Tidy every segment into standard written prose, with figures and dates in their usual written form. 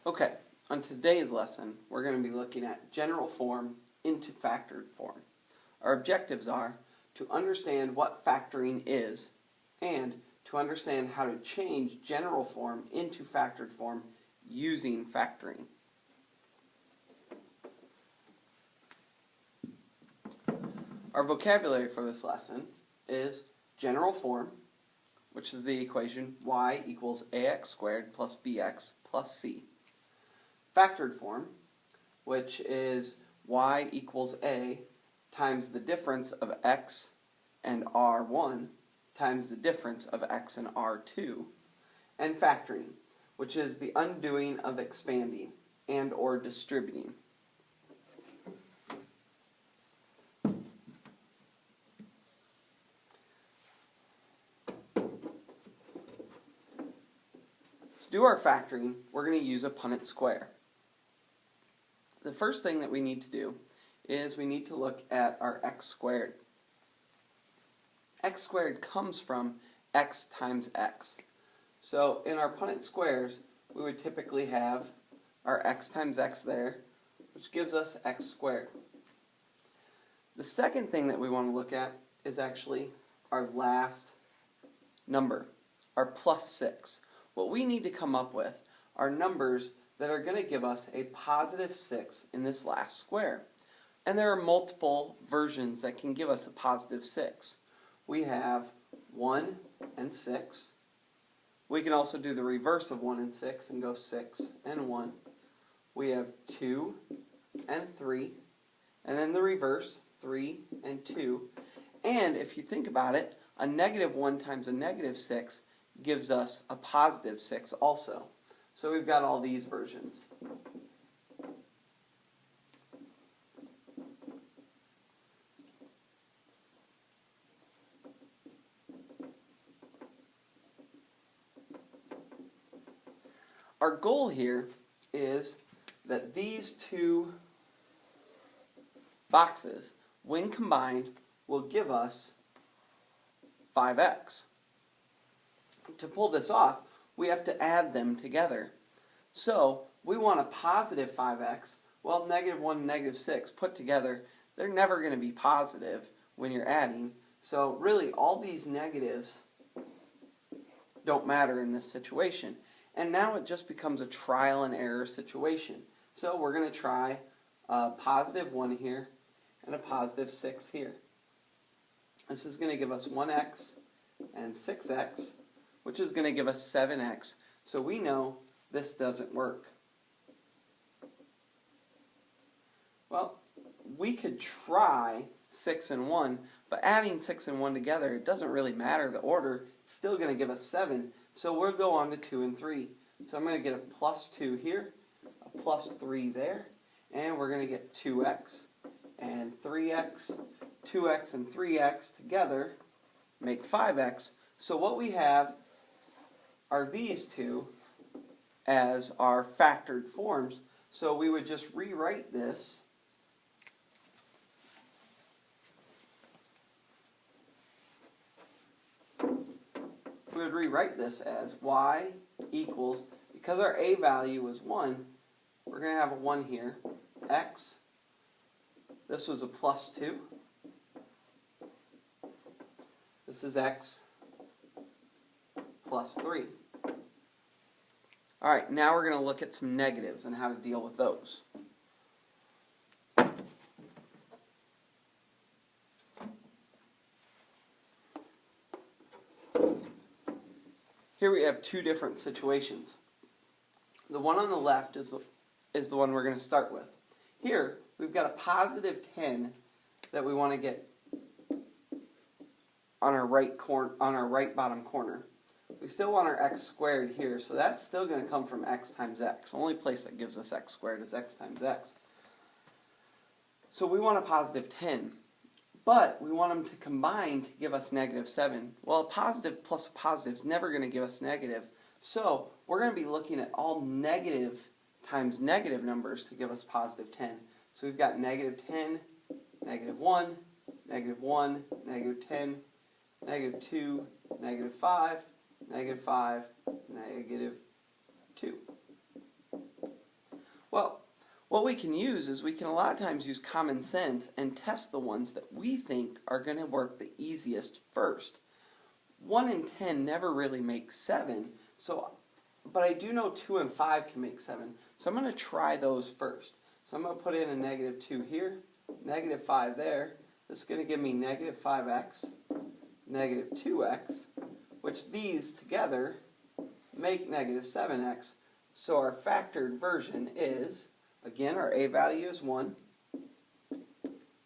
Okay, on today's lesson, we're going to be looking at general form into factored form. Our objectives are to understand what factoring is and to understand how to change general form into factored form using factoring. Our vocabulary for this lesson is general form, which is the equation y equals ax squared plus bx plus c. Factored form, which is y equals a times the difference of x and r1 times the difference of x and r2. And factoring, which is the undoing of expanding and or distributing. To do our factoring, we're going to use a Punnett square. The first thing that we need to do is we need to look at our x squared. X squared comes from x times x. So in our Punnett squares, we would typically have our x times x there, which gives us x squared. The second thing that we want to look at is actually our last number, our plus 6. What we need to come up with are numbers that are going to give us a positive 6 in this last square. And there are multiple versions that can give us a positive 6. We have 1 and 6. We can also do the reverse of 1 and 6 and go 6 and 1. We have 2 and 3. And then the reverse, 3 and 2. And if you think about it, a negative 1 times a negative 6 gives us a positive 6 also. So we've got all these versions. Our goal here is that these two boxes, when combined, will give us 5x. To pull this off, we have to add them together. So we want a positive 5x. Well, negative 1 and negative 6 put together, they're never going to be positive when you're adding. So really all these negatives don't matter in this situation. And now it just becomes a trial and error situation. So we're going to try a positive 1 here and a positive 6 here. This is going to give us 1x and 6x, which is going to give us 7x. So we know this doesn't work. Well, we could try 6 and 1, but adding 6 and 1 together, it doesn't really matter the order. It's still going to give us 7. So we'll go on to 2 and 3. So I'm going to get a plus 2 here, a plus 3 there, and we're going to get 2x and 3x. 2x and 3x together make 5x. So what we have are these two as our factored forms. So we would just rewrite this as y equals, because our a value is 1, we're going to have a 1 here, x, this was a plus 2, this is x plus 3. Alright, now we're going to look at some negatives and how to deal with those. Here we have two different situations. The one on the left is the one we're going to start with. Here, we've got a positive 10 that we want to get on our right bottom corner. We still want our x squared here, so that's still going to come from x times x. The only place that gives us x squared is x times x. So we want a positive 10, but we want them to combine to give us negative 7. Well, a positive plus a positive is never going to give us negative, so we're going to be looking at all negative times negative numbers to give us positive 10. So we've got negative 10, negative 1, negative 1, negative 10, negative 2, negative 5, negative 5, negative 2. Well, what we can use is we can a lot of times use common sense and test the ones that we think are going to work the easiest first. 1 and 10 never really make 7, but I do know 2 and 5 can make 7, so I'm going to try those first. So I'm going to put in a negative 2 here, negative 5 there. This is going to give me negative 5x, negative 2x, which these together make negative 7x. So our factored version is, again, our a value is 1,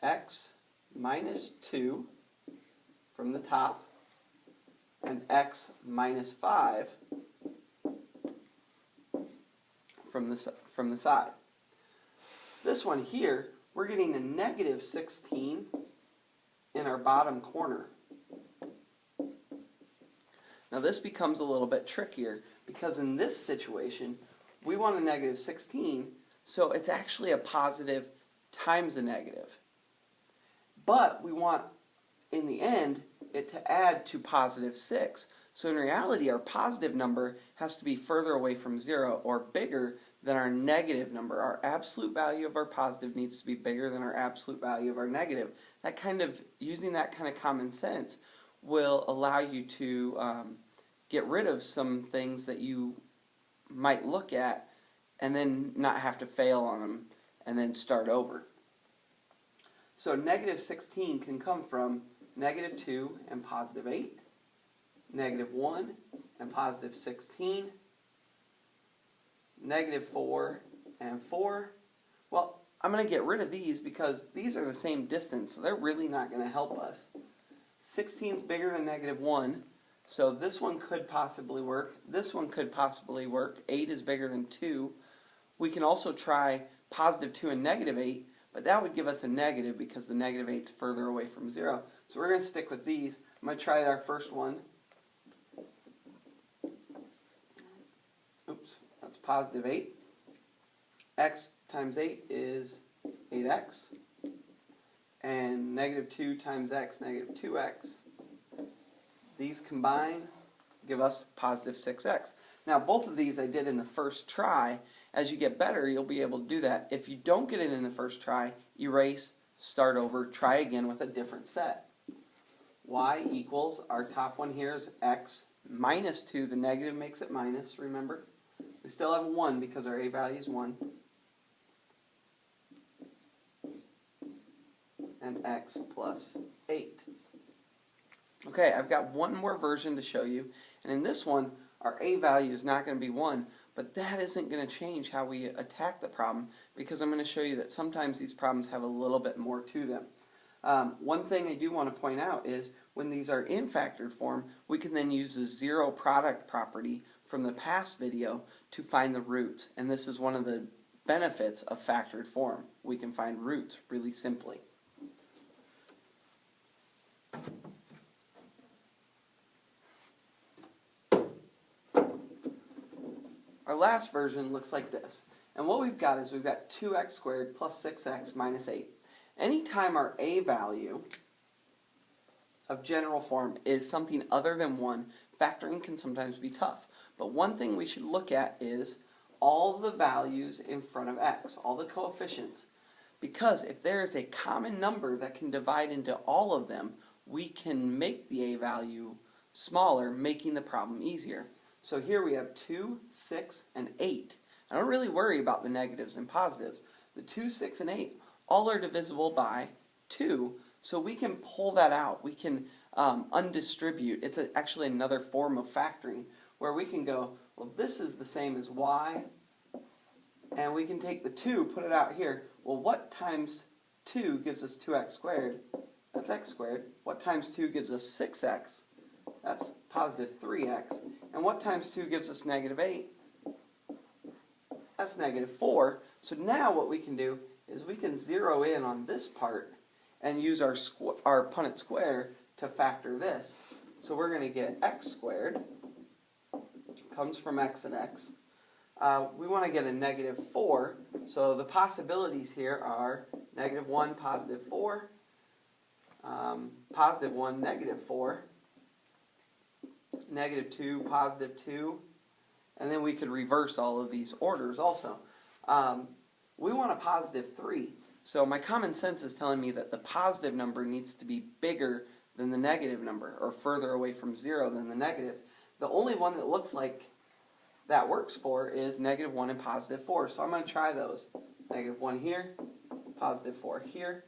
x minus 2 from the top, and x minus 5 from the side. This one here, we're getting a negative 16 in our bottom corner. Now this becomes a little bit trickier because in this situation, we want a negative 16, so it's actually a positive times a negative. But we want, in the end, it to add to positive 6. So in reality, our positive number has to be further away from 0 or bigger than our negative number. Our absolute value of our positive needs to be bigger than our absolute value of our negative. Using that kind of common sense will allow you to get rid of some things that you might look at and then not have to fail on them and then start over. So negative 16 can come from negative 2 and positive 8, negative 1 and positive 16, negative 4 and 4. Well, I'm going to get rid of these because these are the same distance, so they're really not going to help us. 16 is bigger than negative 1, so this one could possibly work. This one could possibly work. 8 is bigger than 2. We can also try positive 2 and negative 8, but that would give us a negative because the negative 8 is further away from 0. So we're going to stick with these. I'm going to try our first one. Oops, that's positive 8. X times 8 is 8x. And negative 2 times x, negative 2x. These combine give us positive 6x. Now both of these I did in the first try. As you get better, you'll be able to do that. If you don't get it in the first try, erase, start over, try again with a different set. Y equals, our top one here is x minus 2. The negative makes it minus, remember? We still have 1 because our a value is 1. And x plus 8. Okay, I've got one more version to show you. And in this one, our a value is not going to be 1. But that isn't going to change how we attack the problem because I'm going to show you that sometimes these problems have a little bit more to them. One thing I do want to point out is when these are in factored form, we can then use the zero product property from the past video to find the roots. And this is one of the benefits of factored form. We can find roots really simply. Our last version looks like this. And what we've got is we've got 2x squared plus 6x minus 8. Anytime our a value of general form is something other than 1, factoring can sometimes be tough. But one thing we should look at is all the values in front of x, all the coefficients. Because if there is a common number that can divide into all of them, we can make the a value smaller, making the problem easier. So here we have 2, 6, and 8. I don't really worry about the negatives and positives. The 2, 6, and 8 all are divisible by 2, so we can pull that out. We can undistribute. It's actually another form of factoring where we can go, well, this is the same as y, and we can take the 2, put it out here. Well, what times 2 gives us 2x squared? That's x squared. What times 2 gives us 6x? That's positive 3x. And what times 2 gives us negative 8? That's negative 4. So now what we can do is we can zero in on this part and use our Punnett square to factor this. So we're going to get x squared, comes from x and x. We want to get a negative 4, so the possibilities here are negative 1, positive 4, positive 1, negative 4, negative 2, positive 2, and then we could reverse all of these orders also. We want a positive 3. So my common sense is telling me that the positive number needs to be bigger than the negative number, or further away from 0 than the negative. The only one that looks like that works for is negative 1 and positive 4. So I'm going to try those. Negative 1 here, positive 4 here.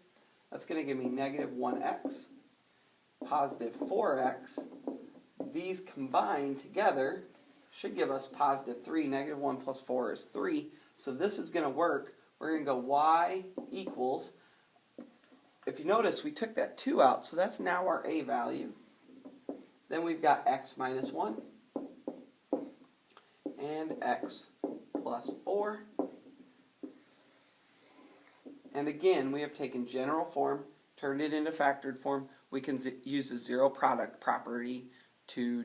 That's going to give me negative 1x, positive 4x. These combined together should give us positive 3. Negative 1 plus 4 is 3. So this is going to work. We're going to go y equals, if you notice, we took that 2 out, so that's now our a value. Then we've got x minus 1 and x plus 4. And again, we have taken general form, turned it into factored form. We can use the zero product property to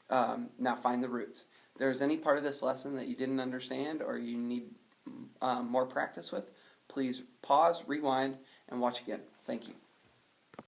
now find the roots. If there's any part of this lesson that you didn't understand or you need more practice with, please pause, rewind, and watch again. Thank you.